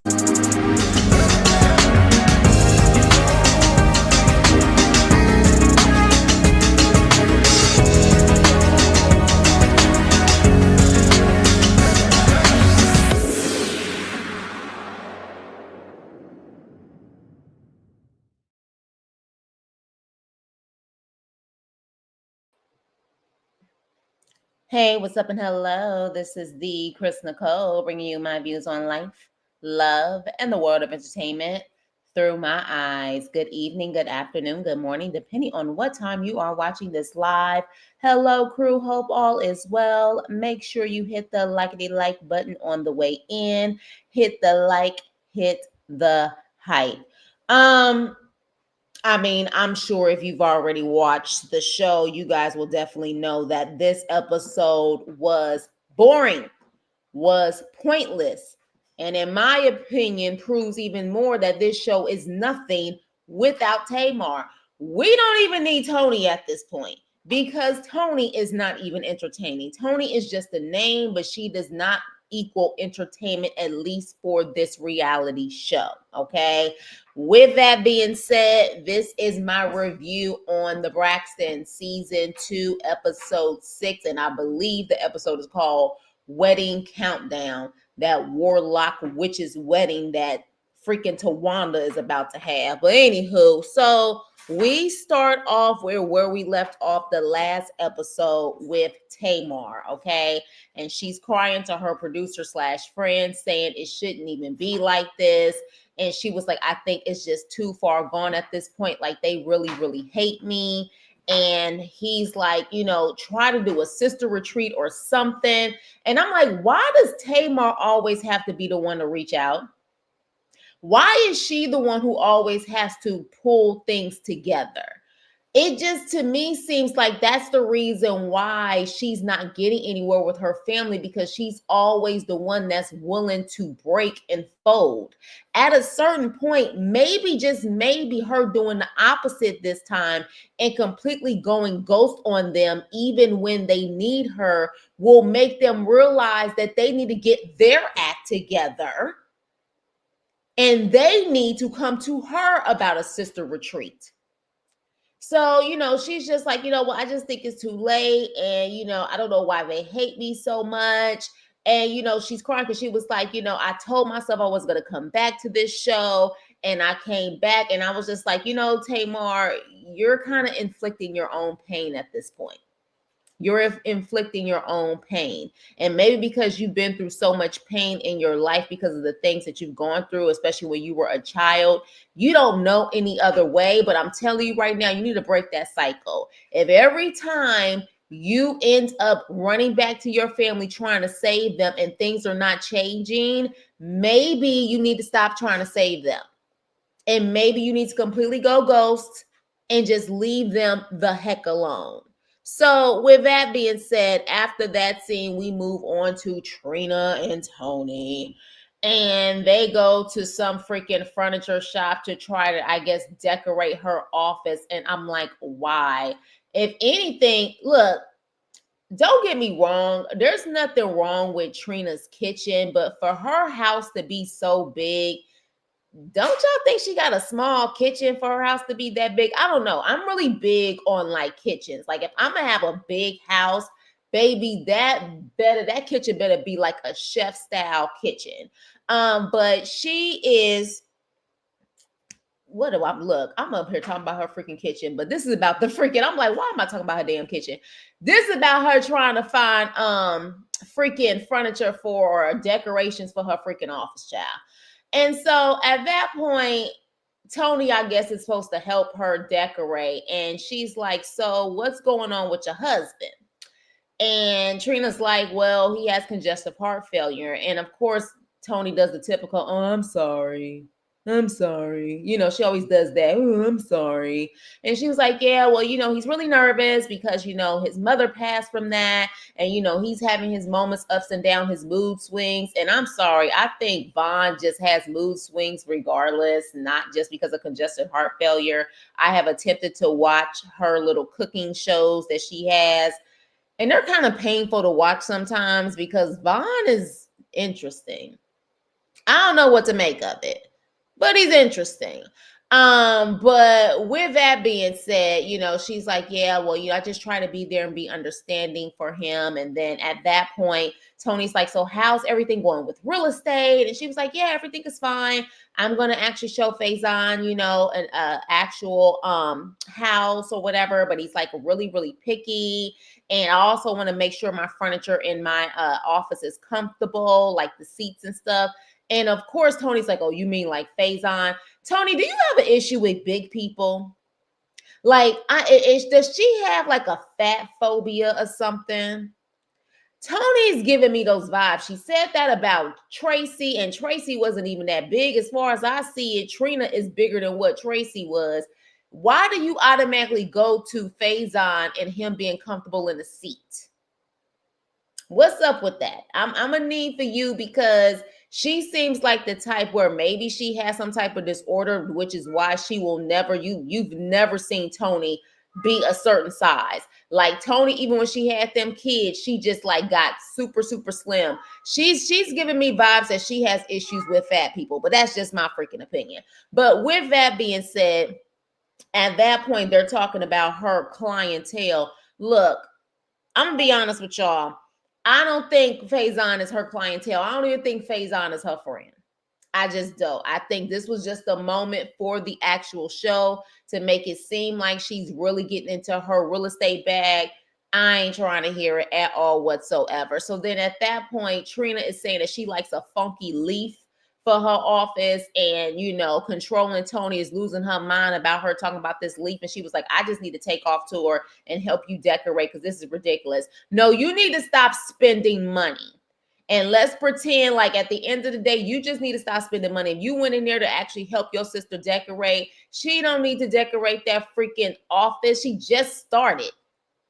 Hey, what's up and hello? This is the Chris Nicole bringing you my views on life, love, and the world of entertainment through my eyes. Good evening, good afternoon, good morning, depending on what time you are watching this live. Hello, crew. Hope all is well. Make sure you hit the likety like button on the way in. Hit the like, hit the hype. Um, I mean, I'm sure if you've already watched the show, you guys will definitely know that this episode was boring, was pointless, and in my opinion, proves even more that this show is nothing without Tamar. We don't even need Tony at this point because Tony is not even entertaining. Tony is just a name, but she does not equal entertainment, at least for this reality show. Okay. With that being said, this is my review on the Braxtons season 2, episode 6, and I believe the episode is called Wedding Countdown. That warlock witch's wedding that freaking Tawanda is about to have. But anywho, so we start off where we left off the last episode with Tamar, okay? And she's crying to her producer slash friend, saying it shouldn't even be like this. And she was like, I think it's just too far gone at this point. Like, they really, really hate me. And he's like, try to do a sister retreat or something. And I'm like, why does Tamar always have to be the one to reach out? Why is she the one who always has to pull things together? It just, to me, seems like that's the reason why she's not getting anywhere with her family, because she's always the one that's willing to break and fold. At a certain point, maybe, just maybe, her doing the opposite this time and completely going ghost on them, even when they need her, will make them realize that they need to get their act together and they need to come to her about a sister retreat. So, she's just like, well, I just think it's too late. And, I don't know why they hate me so much. And, she's crying because she was like, I told myself I was going to come back to this show. And I came back and I was just like, Tamar, you're kind of inflicting your own pain at this point. You're inflicting your own pain. And maybe because you've been through so much pain in your life because of the things that you've gone through, especially when you were a child, you don't know any other way. But I'm telling you right now, you need to break that cycle. If every time you end up running back to your family trying to save them and things are not changing, maybe you need to stop trying to save them. And maybe you need to completely go ghost and just leave them the heck alone. So, with that being said, after that scene, we move on to Trina and Tony. And they go to some freaking furniture shop to try to, I guess, decorate her office. And I'm like, why? If anything, look, don't get me wrong, there's nothing wrong with Trina's kitchen, but for her house to be so big, don't y'all think she got a small kitchen for her house to be that big? I don't know. I'm really big on like kitchens. Like, if I'm gonna have a big house, baby, that kitchen better be like a chef style kitchen. But she is, what do I look? I'm up here talking about her freaking kitchen, but this is about the freaking, I'm like, why am I talking about her damn kitchen? This is about her trying to find freaking furniture for, or decorations for her freaking office, child. And so at that point, Tony, I guess, is supposed to help her decorate. And she's like, so what's going on with your husband? And Trina's like, well, he has congestive heart failure. And of course, Tony does the typical, oh, I'm sorry. I'm sorry. She always does that. Oh, I'm sorry. And she was like, yeah, well, he's really nervous because, his mother passed from that. And, he's having his moments ups and down, his mood swings. And I'm sorry. I think Vaughn just has mood swings regardless, not just because of congestive heart failure. I have attempted to watch her little cooking shows that she has, and they're kind of painful to watch sometimes because Vaughn is interesting. I don't know what to make of it, but he's interesting. But with that being said, she's like, yeah, well, I just try to be there and be understanding for him. And then at that point, Tony's like, so how's everything going with real estate? And she was like, yeah, everything is fine. I'm gonna actually show Faison, an actual house or whatever. But he's like really, really picky. And I also want to make sure my furniture in my office is comfortable, like the seats and stuff. And of course, Tony's like, oh, you mean like Faison? Tony, do you have an issue with big people? Like, does she have like a fat phobia or something? Tony's giving me those vibes. She said that about Tracy, and Tracy wasn't even that big. As far as I see it, Trina is bigger than what Tracy was. Why do you automatically go to Faison and him being comfortable in the seat? What's up with that? I'm a need for you because she seems like the type where maybe she has some type of disorder, which is why she will never, you've never seen Tony be a certain size. Like Tony, even when she had them kids, she just like got super, super slim. She's giving me vibes that she has issues with fat people, but that's just my freaking opinion. But with that being said, at that point, they're talking about her clientele. Look, I'm gonna be honest with y'all. I don't think Faison is her clientele. I don't even think Faison is her friend. I just don't. I think this was just a moment for the actual show to make it seem like she's really getting into her real estate bag. I ain't trying to hear it at all whatsoever. So then at that point, Trina is saying that she likes a funky leaf for her office, and controlling Tony is losing her mind about her talking about this leaf. And she was like, I just need to take off tour and help you decorate because this is ridiculous. No, you need to stop spending money. And let's pretend like at the end of the day, you just need to stop spending money. If you went in there to actually help your sister decorate, she don't need to decorate that freaking office. She just started.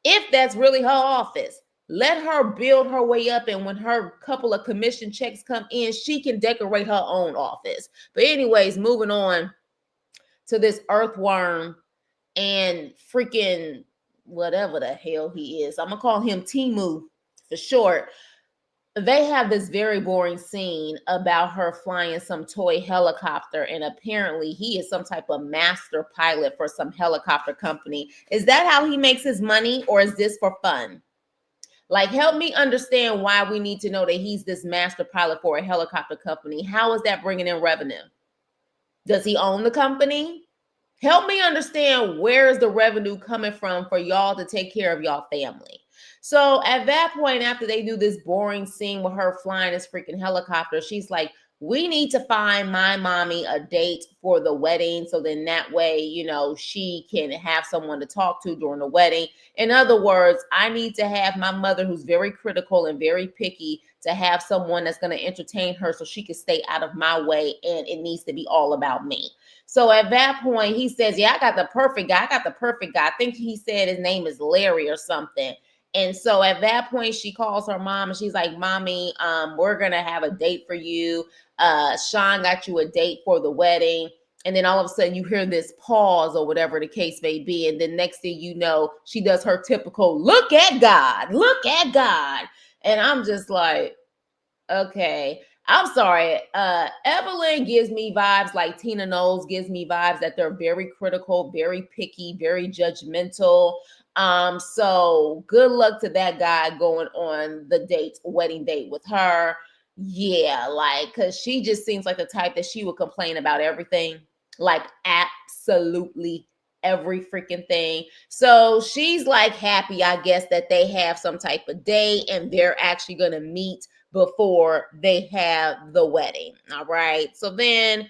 If that's really her office, let her build her way up. And when her couple of commission checks come in, she can decorate her own office. But anyways, moving on to this earthworm and freaking whatever the hell he is. I'm going to call him Timu for short. They have this very boring scene about her flying some toy helicopter, and apparently he is some type of master pilot for some helicopter company. Is that how he makes his money, or is this for fun? Like, help me understand why we need to know that he's this master pilot for a helicopter company. How is that bringing in revenue? Does he own the company? Help me understand, where is the revenue coming from for y'all to take care of y'all family? So at that point, after they do this boring scene with her flying this freaking helicopter, she's like, we need to find my mommy a date for the wedding. So then that way, she can have someone to talk to during the wedding. In other words, I need to have my mother, who's very critical and very picky, to have someone that's going to entertain her so she can stay out of my way. And it needs to be all about me. So at that point, he says, yeah, I got the perfect guy. I think he said his name is Larry or something. And so at that point, she calls her mom and she's like, Mommy, we're going to have a date for you. Sean got you a date for the wedding. And then all of a sudden you hear this pause or whatever the case may be. And then next thing you know, she does her typical, look at God, look at God. And I'm just like, okay. I'm sorry. Evelyn gives me vibes like Tina Knowles gives me vibes that they're very critical, very picky, very judgmental. So good luck to that guy going on the wedding date with her. Yeah, like, cause she just seems like the type that she would complain about everything, like absolutely every freaking thing. So she's like happy, I guess, that they have some type of date and they're actually gonna meet before they have the wedding. All right. So then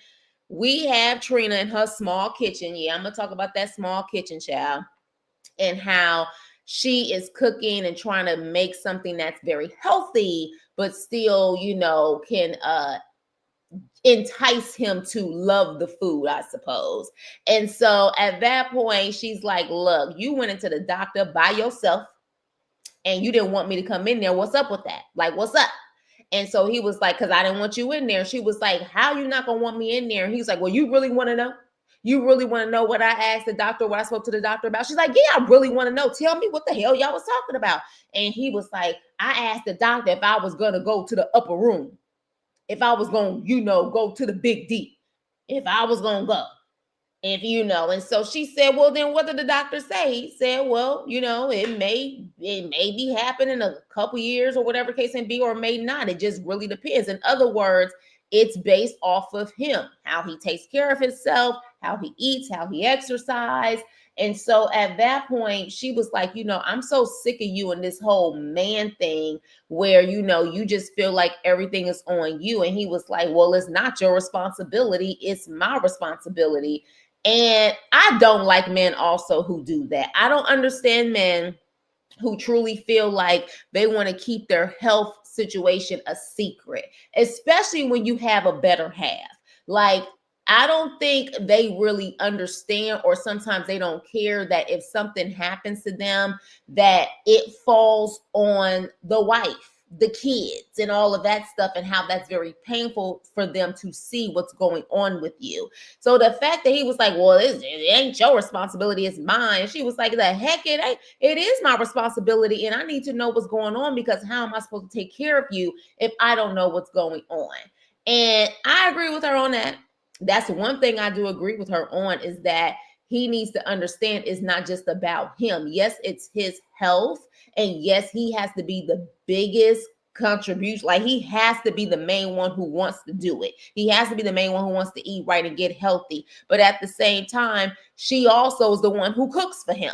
we have Trina in her small kitchen. Yeah, I'm gonna talk about that small kitchen, child, and how she is cooking and trying to make something that's very healthy, but still, can entice him to love the food, I suppose. And so at that point, she's like, look, you went into the doctor by yourself and you didn't want me to come in there. What's up with that? Like, what's up? And so he was like, because I didn't want you in there. She was like, how you not going to want me in there? And he's like, well, you really want to know? You really want to know what I asked the doctor, what I spoke to the doctor about? She's like, yeah, I really want to know. Tell me what the hell y'all was talking about. And he was like, I asked the doctor if I was going to go to the upper room. if I was going to, go to the big D, if I was going to go. And so she said, well, then what did the doctor say? He said, well, it may be happening in a couple years or whatever case may be, or may not. It just really depends. In other words, it's based off of him, how he takes care of himself, how he eats, how he exercises. And so at that point, she was like, I'm so sick of you and this whole man thing where, you just feel like everything is on you. And he was like, well, it's not your responsibility. It's my responsibility. And I don't like men also who do that. I don't understand men who truly feel like they want to keep their health situation a secret, especially when you have a better half. Like, I don't think they really understand, or sometimes they don't care that if something happens to them, that it falls on the wife, the kids, and all of that stuff, and how that's very painful for them to see what's going on with you. So the fact that he was like, well, it ain't your responsibility, it's mine. She was like, the heck it ain't. It is my responsibility, and I need to know what's going on, because how am I supposed to take care of you if I don't know what's going on? And I agree with her on that. That's one thing I do agree with her on, is that he needs to understand it's not just about him. Yes, it's his health. And yes, he has to be the biggest contribution. Like, he has to be the main one who wants to do it. He has to be the main one who wants to eat right and get healthy. But at the same time, she also is the one who cooks for him.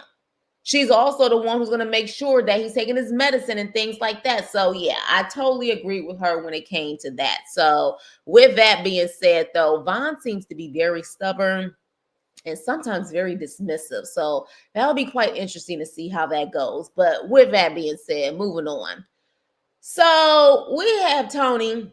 She's also the one who's going to make sure that he's taking his medicine and things like that. So yeah, I totally agree with her when it came to that. So with that being said, though, Vaughn seems to be very stubborn and sometimes very dismissive. So that'll be quite interesting to see how that goes. But with that being said, moving on. So we have Tony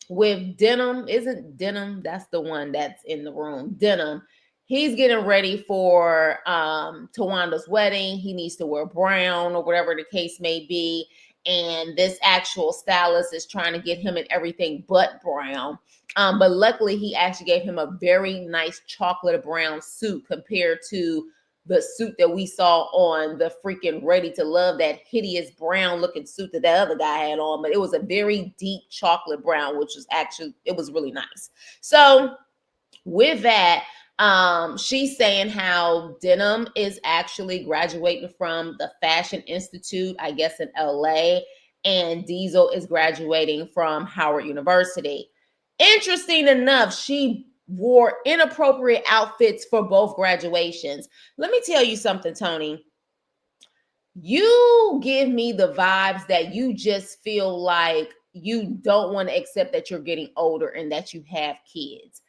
with Denim. Isn't Denim? That's the one that's in the room. Denim. He's getting ready for Tawanda's wedding. He needs to wear brown or whatever the case may be. And this actual stylist is trying to get him in everything but brown. But luckily, he actually gave him a very nice chocolate brown suit compared to the suit that we saw on the freaking Ready to Love, that hideous brown looking suit that other guy had on. But it was a very deep chocolate brown, which was actually, it was really nice. So with that, she's saying how Denim is actually graduating from the Fashion Institute, I guess in LA, and Diesel is graduating from Howard University. Interesting enough, she wore inappropriate outfits for both graduations. Let me tell you something, Tony. You give me the vibes that you just feel like you don't want to accept that you're getting older and that you have kids.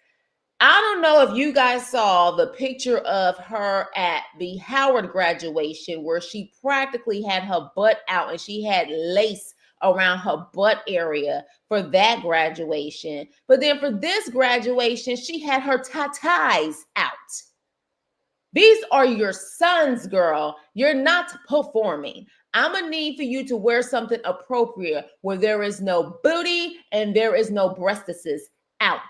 I don't know if you guys saw the picture of her at the Howard graduation where she practically had her butt out and she had lace around her butt area for that graduation. But then for this graduation, she had her tatas out. These are your sons, girl. You're not performing. I'm going to need for you to wear something appropriate where there is no booty and there is no breastises out.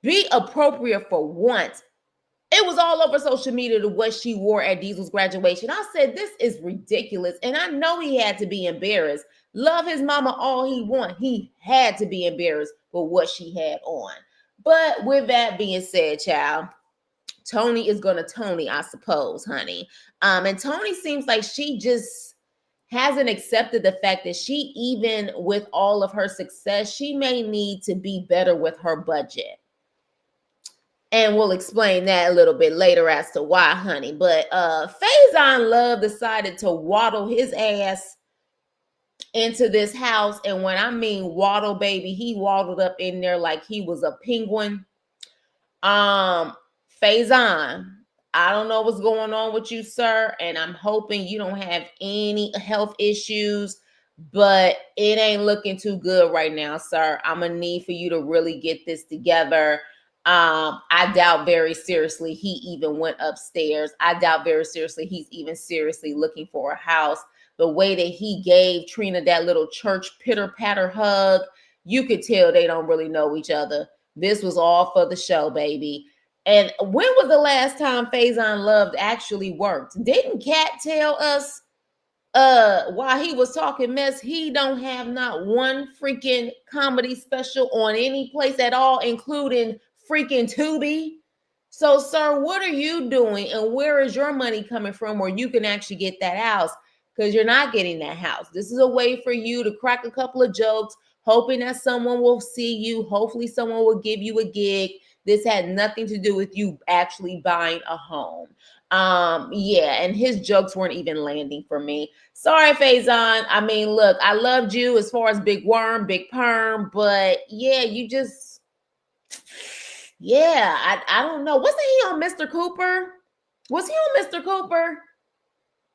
Be appropriate for once. It was all over social media to what she wore at Diesel's graduation. I said, this is ridiculous. And I know he had to be embarrassed. Love his mama all he want. He had to be embarrassed for what she had on. But with that being said, child, Tony is going to Tony, I suppose, honey. And Tony seems like she just hasn't accepted the fact that she, even with all of her success, she may need to be better with her budget. And we'll explain that a little bit later as to why, honey. But Faison Love decided to waddle his ass into this house. And when I mean waddle, baby, he waddled up in there like he was a penguin. Faison, I don't know what's going on with you, sir. And I'm hoping you don't have any health issues. But it ain't looking too good right now, sir. I'm going to need for you to really get this together. I doubt very seriously he even went upstairs. I doubt very seriously he's even seriously looking for a house. The way that he gave Trina that little church pitter-patter hug, you could tell they don't really know each other. This was all for the show, baby. And when was the last time Faison Love actually worked? Didn't Kat tell us while he was talking mess, he don't have not one freaking comedy special on any place at all, including freaking Tubi. So, sir, what are you doing, and where is your money coming from where you can actually get that house? Because you're not getting that house. This is a way for you to crack a couple of jokes, hoping that someone will see you. Hopefully, someone will give you a gig. This had nothing to do with you actually buying a home. Yeah, and his jokes weren't even landing for me. Sorry, Faison. I mean, look, I loved you as far as Big Worm, Big Perm, but yeah, you just, yeah, I don't know. Wasn't he on Mr. Cooper? Was he on Mr. Cooper?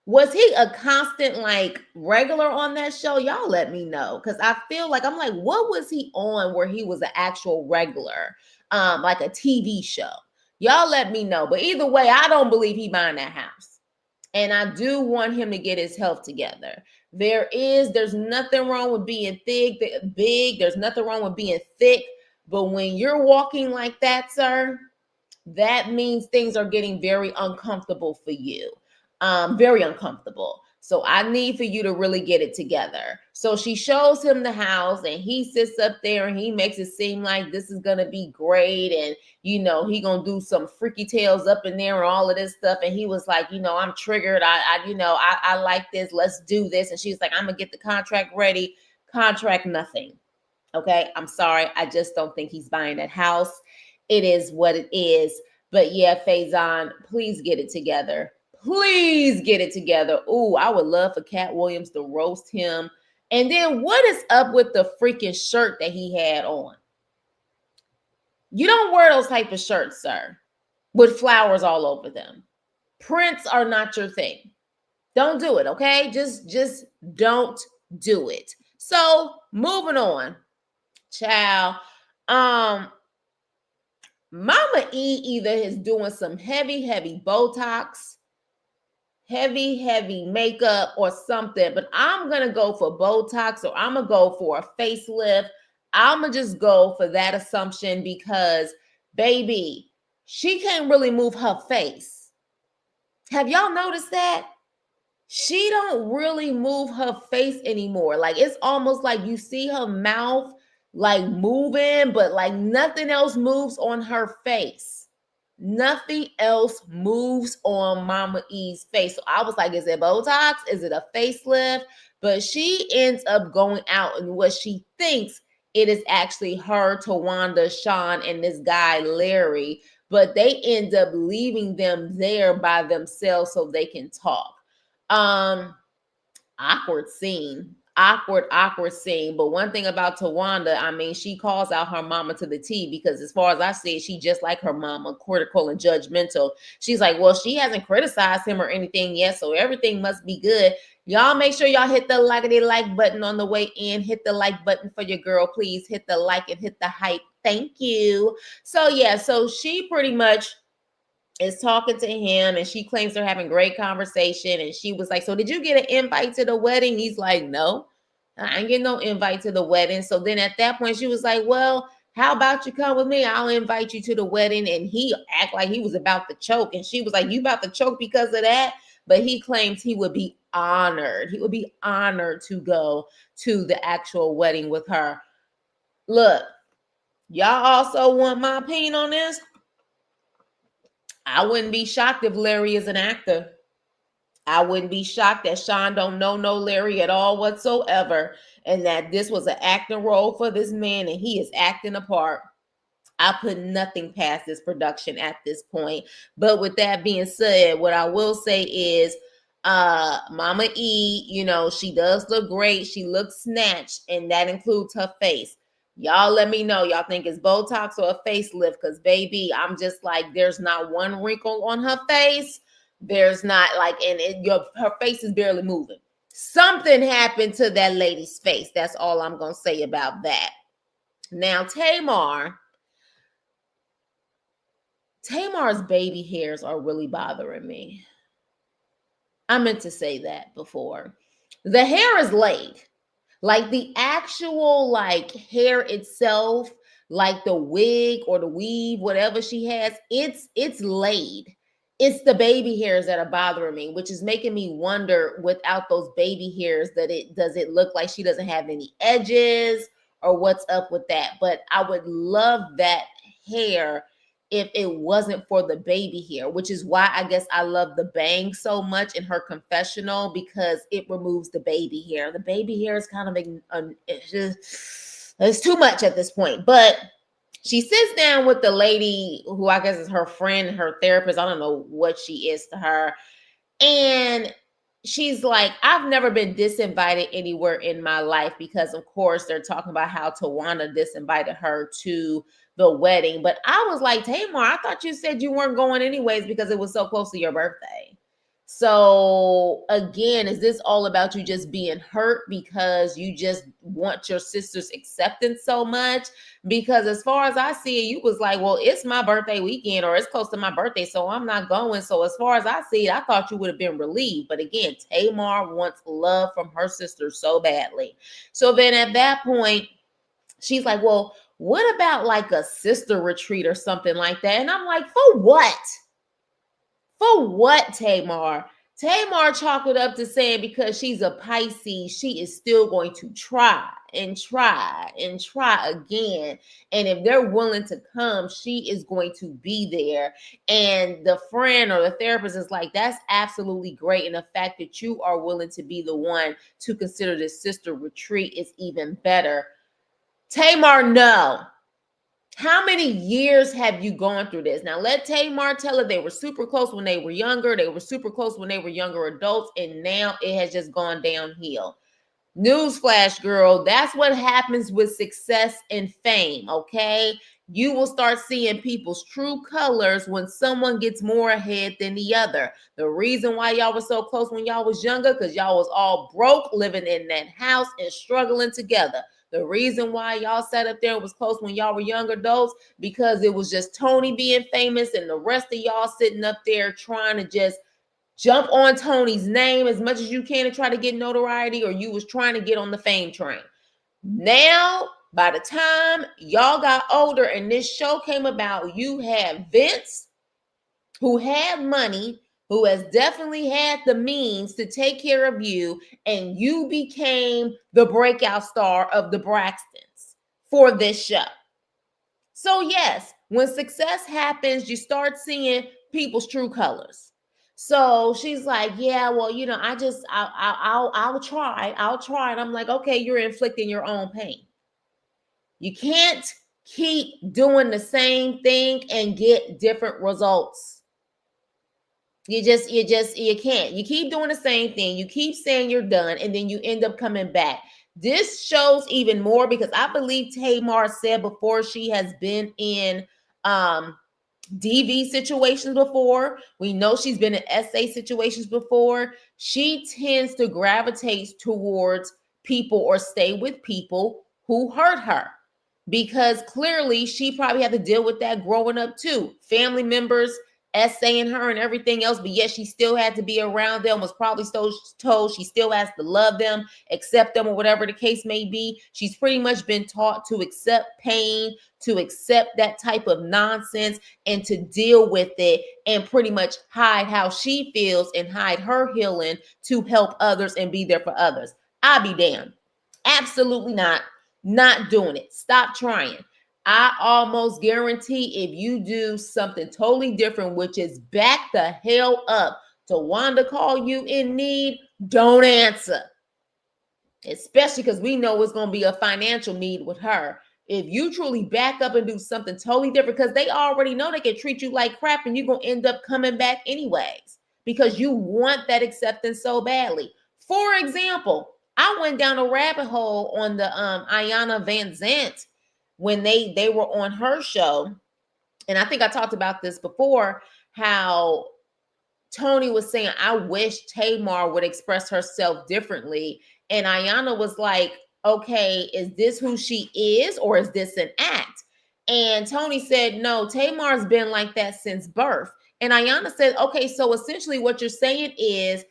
Was he a constant like regular on that show? Y'all let me know, because I feel like I'm like, what was he on where he was an actual regular, like a TV show? Y'all let me know. But either way, I don't believe he buying that house. And I do want him to get his health together. There's nothing wrong with being big. There's nothing wrong with being thick. But when you're walking like that, sir, that means things are getting very uncomfortable for you. Very uncomfortable. So I need for you to really get it together. So she shows him the house and he sits up there and he makes it seem like this is going to be great. And, he going to do some freaky tales up in there and all of this stuff. And he was like, I'm triggered. I like this. Let's do this. And she's like, I'm going to get the contract ready. Contract, nothing. Okay. I'm sorry. I just don't think he's buying that house. It is what it is. But yeah, Faison, please get it together. Please get it together. Ooh, I would love for Cat Williams to roast him. And then what is up with the freaking shirt that he had on? You don't wear those type of shirts, sir, with flowers all over them. Prints are not your thing. Don't do it, okay? Just don't do it. So moving on. Child. Mama E either is doing some heavy Botox, heavy makeup or something, but I'm going to go for Botox, or I'm going to go for a facelift. I'm going to just go for that assumption because, baby, she can't really move her face. Have y'all noticed that? She don't really move her face anymore. Like, it's almost like you see her mouth like moving, but like nothing else moves on her face. Nothing else moves on Mama E's face. So I was like, is it Botox? Is it a facelift? But she ends up going out and what she thinks it is actually her, Tawanda, Sean, and this guy, Larry. But they end up leaving them there by themselves so they can talk. Awkward scene. Awkward scene. But one thing about Tawanda, I mean, she calls out her mama to the T, because as far as I see, she just like her mama, critical and judgmental. She's like, well, she hasn't criticized him or anything yet, so everything must be good. Y'all make sure y'all hit the like button on the way in. Hit the like button for your girl, please. Hit the like and hit the hype. Thank you. So yeah, so she pretty much is talking to him and she claims they're having great conversation. And she was like, so did you get an invite to the wedding? He's like, no, I ain't getting no invite to the wedding. So then at that point, she was like, well, how about you come with me? I'll invite you to the wedding. And he act like he was about to choke. And she was like, you about to choke because of that? But he claims he would be honored. He would be honored to go to the actual wedding with her. Look, y'all also want my opinion on this? I wouldn't be shocked if Larry is an actor. I wouldn't be shocked that Sean don't know no Larry at all whatsoever, and that this was an acting role for this man and he is acting a part. I put nothing past this production at this point. But with that being said, what I will say is Mama E, she does look great. She looks snatched, and that includes her face. Y'all let me know. Y'all think it's Botox or a facelift? Because, baby, I'm just like, there's not one wrinkle on her face. There's not like, and her face is barely moving. Something happened to that lady's face. That's all I'm going to say about that. Now, Tamar's baby hairs are really bothering me. I meant to say that before. The hair is laid. Like the actual like hair itself, like the wig or the weave, whatever she has, it's laid. it's the baby hairs that are bothering me, which is making me wonder, without those baby hairs, that it does it look like she doesn't have any edges, or what's up with that? But I would love that hair if it wasn't for the baby hair, which is why I guess I love the bang so much in her confessional, because it removes the baby hair. The baby hair is kind of it's too much at this point. But she sits down with the lady who I guess is her friend, her therapist. I don't know what she is to her. And she's like, I've never been disinvited anywhere in my life, because, of course, they're talking about how Tawana disinvited her to the wedding. But I was like, Tamar, I thought you said you weren't going anyways because it was so close to your birthday. So again, is this all about you just being hurt because you just want your sister's acceptance so much? Because as far as I see it, you was like, well, it's my birthday weekend, or it's close to my birthday, so I'm not going. So as far as I see it, I thought you would have been relieved. But again, Tamar wants love from her sister so badly. So then at that point, she's like, well, what about like a sister retreat or something like that? And I'm like, for what? For what, Tamar? Tamar chalked it up to saying because she's a Pisces, she is still going to try and try and try again. And if they're willing to come, she is going to be there. And the friend or the therapist is like, that's absolutely great. And the fact that you are willing to be the one to consider this sister retreat is even better. Tamar, no. How many years have you gone through this? Now, let Tamar tell her they were super close when they were younger. They were super close when they were younger adults. And now it has just gone downhill. Newsflash, girl, that's what happens with success and fame, okay? You will start seeing people's true colors when someone gets more ahead than the other. The reason why y'all was so close when y'all was younger, because y'all was all broke, living in that house and struggling together. The reason why y'all sat up there and was close when y'all were young adults, because it was just Tony being famous and the rest of y'all sitting up there trying to just jump on Tony's name as much as you can to try to get notoriety, or you was trying to get on the fame train. Now, by the time y'all got older and this show came about, you have Vince, who had money, who has definitely had the means to take care of you, and you became the breakout star of the Braxtons for this show. So yes, when success happens, you start seeing people's true colors. So she's like, yeah, well, I'll try. And I'm like, okay, you're inflicting your own pain. You can't keep doing the same thing and get different results. You can't. You keep doing the same thing. You keep saying you're done, and then you end up coming back. This shows even more, because I believe Tamar said before she has been in DV situations before. We know she's been in SA situations before. She tends to gravitate towards people or stay with people who hurt her, because clearly she probably had to deal with that growing up too. Family members essaying her and everything else, but yet she still had to be around them, was probably still told she still has to love them, accept them, or whatever the case may be. She's pretty much been taught to accept pain, to accept that type of nonsense, and to deal with it, and pretty much hide how she feels and hide her healing to help others and be there for others. I'll be damned. Absolutely not. Not doing it. Stop trying. I almost guarantee if you do something totally different, which is back the hell up to Wanda call you in need, don't answer. Especially because we know it's going to be a financial need with her. If you truly back up and do something totally different, because they already know they can treat you like crap, and you're going to end up coming back anyways, because you want that acceptance so badly. For example, I went down a rabbit hole on the Ayanna Van Zant when they were on her show. And I think I talked about this before, how Tony was saying, I wish Tamar would express herself differently. And Ayanna was like, okay, is this who she is, or is this an act? And Tony said, no, Tamar's been like that since birth. And Ayanna said, okay, so essentially what you're saying is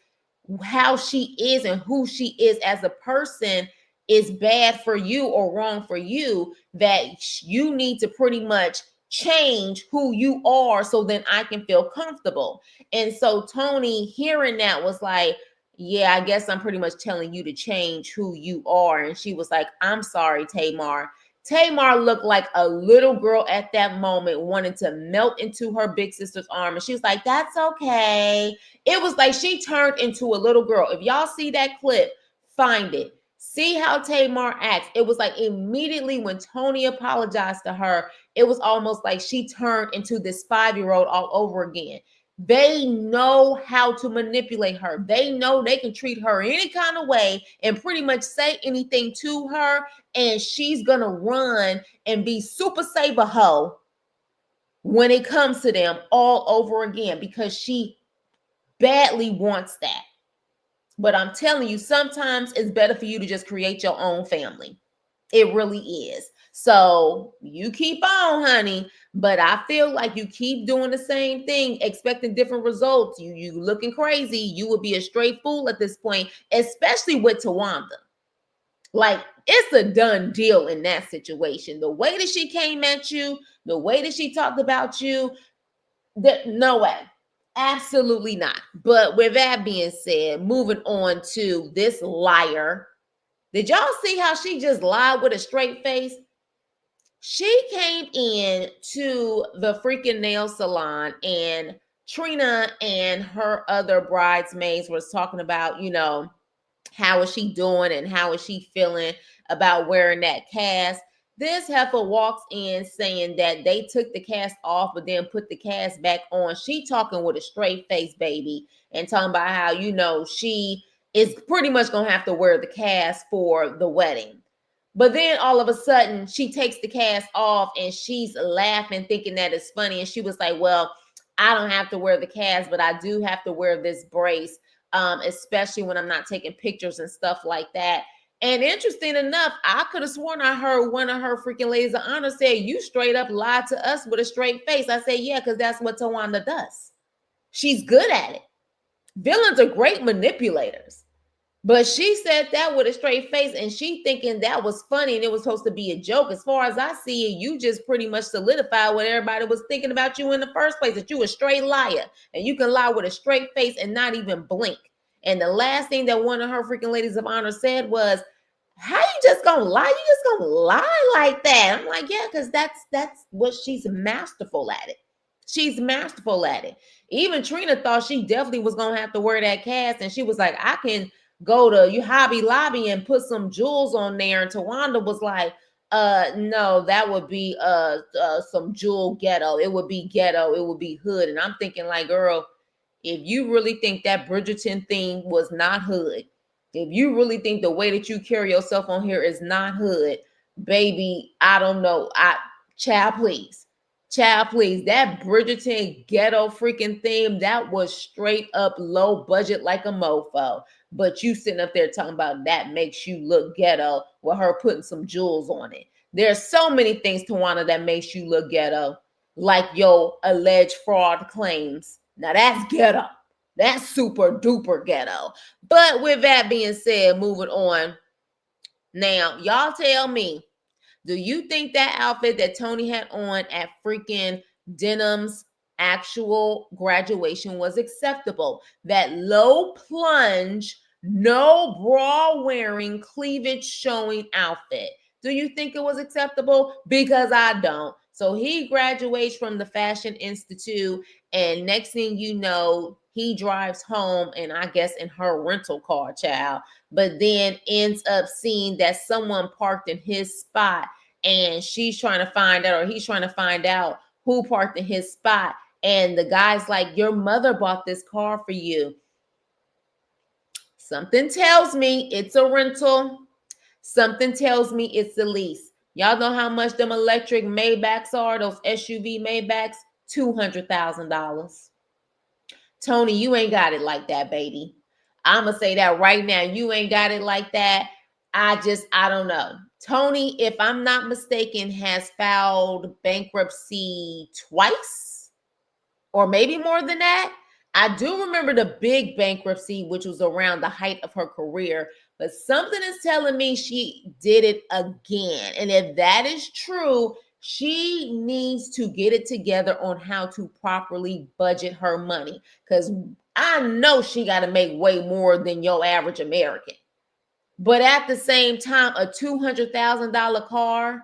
how she is and who she is as a person is bad for you or wrong for you, that you need to pretty much change who you are so then I can feel comfortable. And so Tony, hearing that, was like, yeah, I guess I'm pretty much telling you to change who you are. And she was like, I'm sorry, Tamar. Tamar looked like a little girl at that moment, wanting to melt into her big sister's arm. And she was like, that's okay. It was like she turned into a little girl. If y'all see that clip, find it. See how Tamar acts. It was like immediately when Tony apologized to her, it was almost like she turned into this 5-year-old all over again. They know how to manipulate her. They know they can treat her any kind of way and pretty much say anything to her, and she's gonna run and be super saver hoe when it comes to them all over again because she badly wants that. But I'm telling you, sometimes it's better for you to just create your own family. It really is. So you keep on, honey. But I feel like you keep doing the same thing, expecting different results. You looking crazy. You would be a straight fool at this point, especially with Tawanda. Like, it's a done deal in that situation. The way that she came at you, the way that she talked about you, no way. Absolutely not. But with that being said, moving on to this liar. Did y'all see how she just lied with a straight face? She came in to the freaking nail salon, and Trina and her other bridesmaids was talking about, how is she doing and how is she feeling about wearing that cast. This heifer walks in saying that they took the cast off but then put the cast back on. She talking with a straight face, baby, and talking about how, she is pretty much gonna have to wear the cast for the wedding. But then all of a sudden she takes the cast off and she's laughing, thinking that it's funny. And she was like, well, I don't have to wear the cast, but I do have to wear this brace, especially when I'm not taking pictures and stuff like that. And interesting enough, I could have sworn I heard one of her freaking ladies of honor say, you straight up lied to us with a straight face. I said, yeah, because that's what Tawanda does. She's good at it. Villains are great manipulators. But she said that with a straight face, and she thinking that was funny and it was supposed to be a joke. As far as I see it, you just pretty much solidified what everybody was thinking about you in the first place, that you a straight liar. And you can lie with a straight face and not even blink. And the last thing that one of her freaking ladies of honor said was, how you just gonna lie? You just gonna lie like that? I'm like, yeah, because that's what she's masterful at it. She's masterful at it. Even Trina thought she definitely was gonna have to wear that cast, and she was like, I can go to you Hobby Lobby and put some jewels on there. And Tawanda was like, no, that would be some jewel ghetto. It would be ghetto, it would be hood. And I'm thinking, like, girl, if you really think that Bridgerton thing was not hood, if you really think the way that you carry yourself on here is not hood, baby, I don't know. Child, please. Child, please. That Bridgerton ghetto freaking theme, that was straight up low budget like a mofo. But you sitting up there talking about that makes you look ghetto with her putting some jewels on it. There's so many things, Tawana, that makes you look ghetto, like your alleged fraud claims. Now that's ghetto. That's super duper ghetto. But with that being said, moving on. Now, y'all tell me, do you think that outfit that Tony had on at freaking Denham's actual graduation was acceptable? That low plunge, no bra wearing, cleavage showing outfit. Do you think it was acceptable? Because I don't. So he graduates from the Fashion Institute, and next thing you know, he drives home, and I guess in her rental car, child, but then ends up seeing that someone parked in his spot, and she's trying to find out, or he's trying to find out who parked in his spot. And the guy's like, your mother bought this car for you. Something tells me it's a rental. Something tells me it's a lease. Y'all know how much them electric Maybachs are, those SUV Maybachs? $200,000. Tony, you ain't got it like that, baby. I'm going to say that right now. You ain't got it like that. I don't know. Tony, if I'm not mistaken, has filed bankruptcy twice, or maybe more than that. I do remember the big bankruptcy, which was around the height of her career, but something is telling me she did it again. And if that is true, She needs to get it together on how to properly budget her money, because I know she got to make way more than your average American. But at the same time, a $200,000 car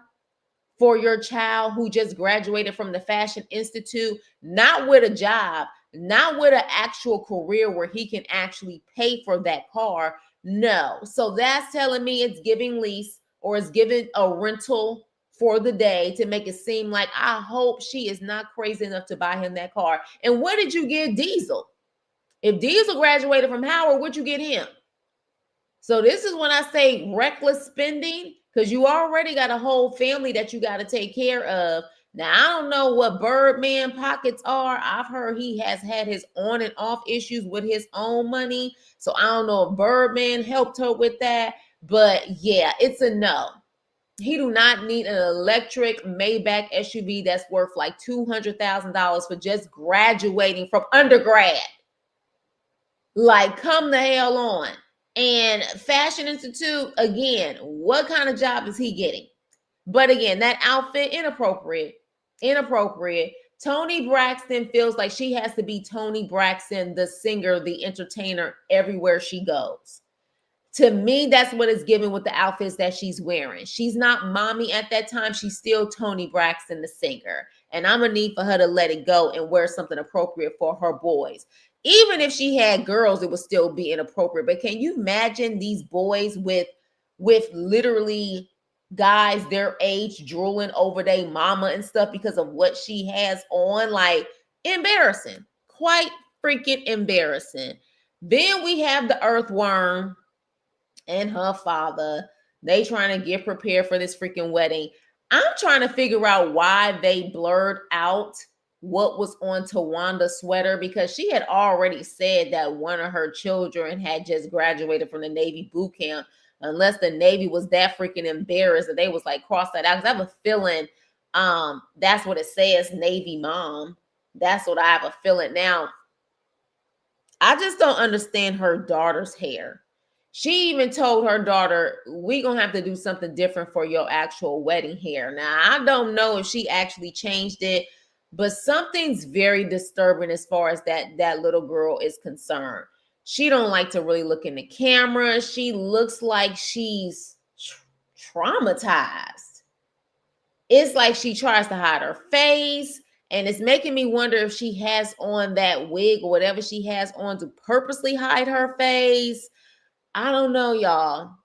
for your child who just graduated from the Fashion Institute, not with a job, not with an actual career where he can actually pay for that car. No. So that's telling me it's giving lease or it's giving a rental for the day to make it seem like, I hope she is not crazy enough to buy him that car. And what did you get Diesel? If Diesel graduated from Howard, what'd you get him? So this is when I say reckless spending, because you already got a whole family that you got to take care of. Now, I don't know what Birdman pockets are. I've heard he has had his on and off issues with his own money. So I don't know if Birdman helped her with that. But yeah, it's a no. He do not need an electric Maybach SUV that's worth like $200,000 for just graduating from undergrad. Like, come the hell on. And Fashion Institute, again, what kind of job is he getting? But again, that outfit, inappropriate. Inappropriate. Toni Braxton feels like she has to be Toni Braxton, the singer, the entertainer, everywhere she goes. To me, that's what it's giving with the outfits that she's wearing. She's not mommy at that time. She's still Toni Braxton, the singer. And I'm going to need for her to let it go and wear something appropriate for her boys. Even if she had girls, it would still be inappropriate. But can you imagine these boys with literally guys their age drooling over their mama and stuff because of what she has on? Like, embarrassing. Quite freaking embarrassing. Then we have the earthworm and her father. They trying to get prepared for this freaking wedding. I'm trying to figure out why they blurred out what was on Tawanda's sweater, because she had already said that one of her children had just graduated from the Navy boot camp. Unless the Navy was that freaking embarrassed that they was like, cross that out. Because I have a feeling that's what it says, Navy mom. That's what I have a feeling. Now, I just don't understand her daughter's hair. She even told her daughter, we gonna have to do something different for your actual wedding hair. Now, I don't know if she actually changed it, but something's very disturbing as far as that little girl is concerned. She don't like to really look in the camera. She looks like she's traumatized. It's like she tries to hide her face, and it's making me wonder if she has on that wig or whatever she has on to purposely hide her face. I don't know, y'all.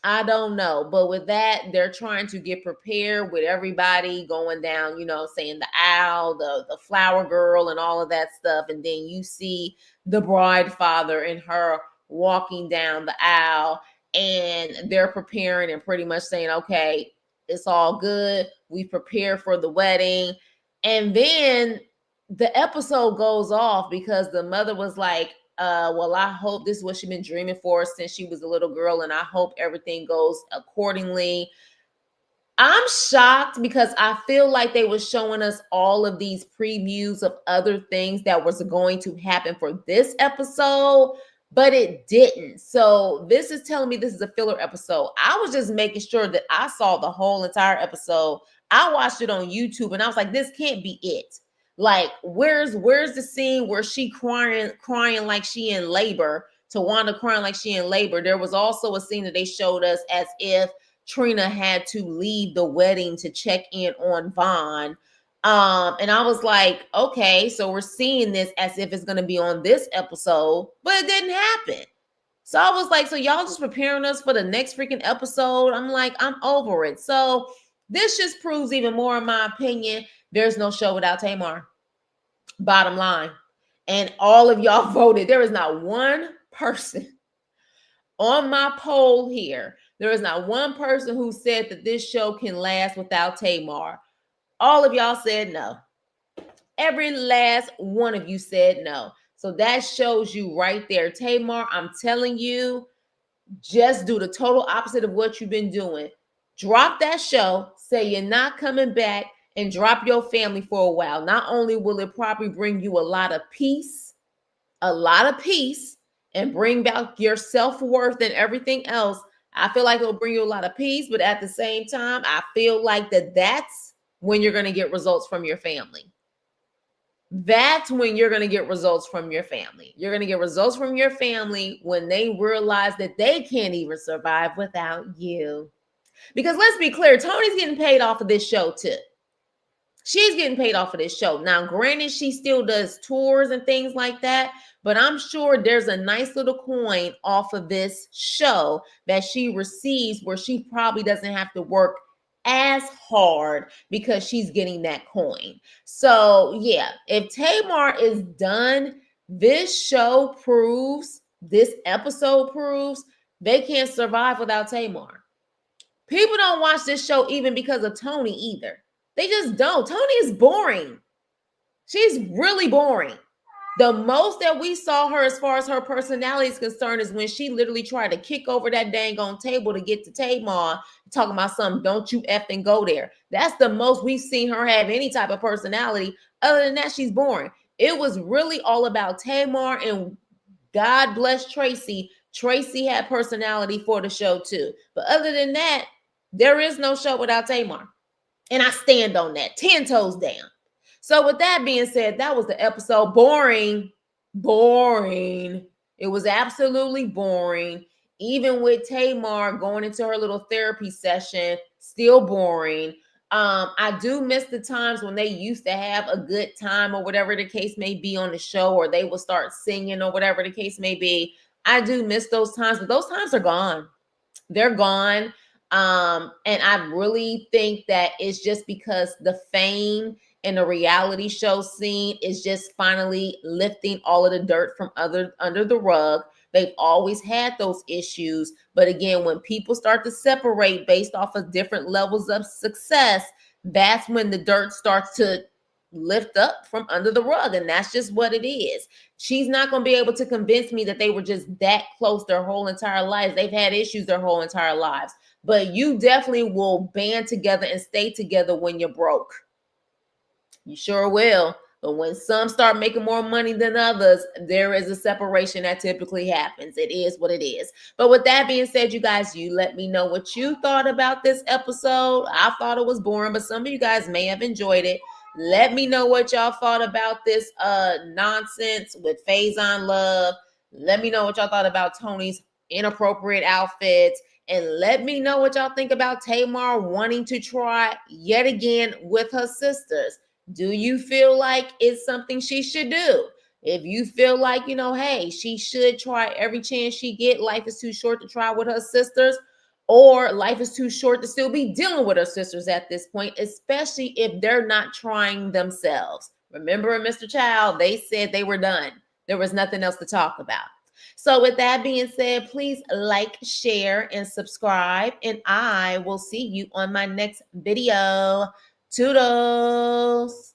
I don't know. But with that, they're trying to get prepared with everybody going down, saying the aisle, the flower girl and all of that stuff. And then you see the bride father and her walking down the aisle, and they're preparing and pretty much saying, okay, it's all good. We prepare for the wedding. And then the episode goes off because the mother was like, well, I hope this is what she's been dreaming for since she was a little girl, and I hope everything goes accordingly. I'm shocked because I feel like they were showing us all of these previews of other things that was going to happen for this episode, but it didn't. So this is telling me this is a filler episode. I was just making sure that I saw the whole entire episode. I watched it on YouTube and I was like, this can't be it. Like, where's the scene where she crying like she in labor, Tawanda crying like she in labor? There was also a scene that they showed us as if Trina had to leave the wedding to check in on Vaughn. And I was like, okay, so we're seeing this as if it's going to be on this episode, but it didn't happen. So I was like, so y'all just preparing us for the next freaking episode? I'm like, I'm over it. So this just proves even more, in my opinion, there's no show without Tamar. Bottom line. And all of y'all voted. There is not one person on my poll here. There is not one person who said that this show can last without Tamar. All of y'all said no. Every last one of you said no. So that shows you right there. Tamar, I'm telling you, just do the total opposite of what you've been doing. Drop that show, say you're not coming back, and drop your family for a while. Not only will it probably bring you a lot of peace, and bring back your self-worth and everything else, I feel like it'll bring you a lot of peace, but at the same time, I feel like that's when you're going to get results from your family. That's when you're going to get results from your family. You're going to get results from your family when they realize that they can't even survive without you. Because let's be clear, Tony's getting paid off of this show too. She's getting paid off of this show. Now, granted, she still does tours and things like that, but I'm sure there's a nice little coin off of this show that she receives where she probably doesn't have to work as hard because she's getting that coin. So, yeah, if Tamar is done, this show proves, this episode proves they can't survive without Tamar. People don't watch this show even because of Tony either. They just don't. Tony is boring. She's really boring. The most that we saw her as far as her personality is concerned is when she literally tried to kick over that dang on table to get to Tamar, talking about something, don't you effing go there. That's the most we've seen her have any type of personality. Other than that, she's boring. It was really all about Tamar, and God bless Tracy. Tracy had personality for the show too. But other than that, there is no show without Tamar. And I stand on that, 10 toes down. So with that being said, that was the episode. Boring. It was absolutely boring. Even with Tamar going into her little therapy session, still boring. I do miss the times when they used to have a good time or whatever the case may be on the show, or they will start singing or whatever the case may be. I do miss those times, but those times are gone. They're gone. And I really think that it's just because the fame and the reality show scene is just finally lifting all of the dirt from under the rug. They've always had those issues, but again, when people start to separate based off of different levels of success, that's when the dirt starts to lift up from under the rug, and that's just what it is. She's not going to be able to convince me that they were just that close their whole entire lives. They've had issues their whole entire lives, but you definitely will band together and stay together when you're broke. You sure will. But when some start making more money than others, there is a separation that typically happens. It is what it is. But with that being said, you guys, you let me know what you thought about this episode. I thought it was boring, but some of you guys may have enjoyed it. Let me know what y'all thought about this nonsense with Faison Love. Let me know what y'all thought about Tony's inappropriate outfits. And let me know what y'all think about Tamar wanting to try yet again with her sisters. Do you feel like it's something she should do? If you feel like, hey, she should try every chance she get, life is too short to try with her sisters, or life is too short to still be dealing with her sisters at this point, especially if they're not trying themselves. Remember in Mr. Child, they said they were done. There was nothing else to talk about. So with that being said, please like, share, and subscribe, and I will see you on my next video. Toodles.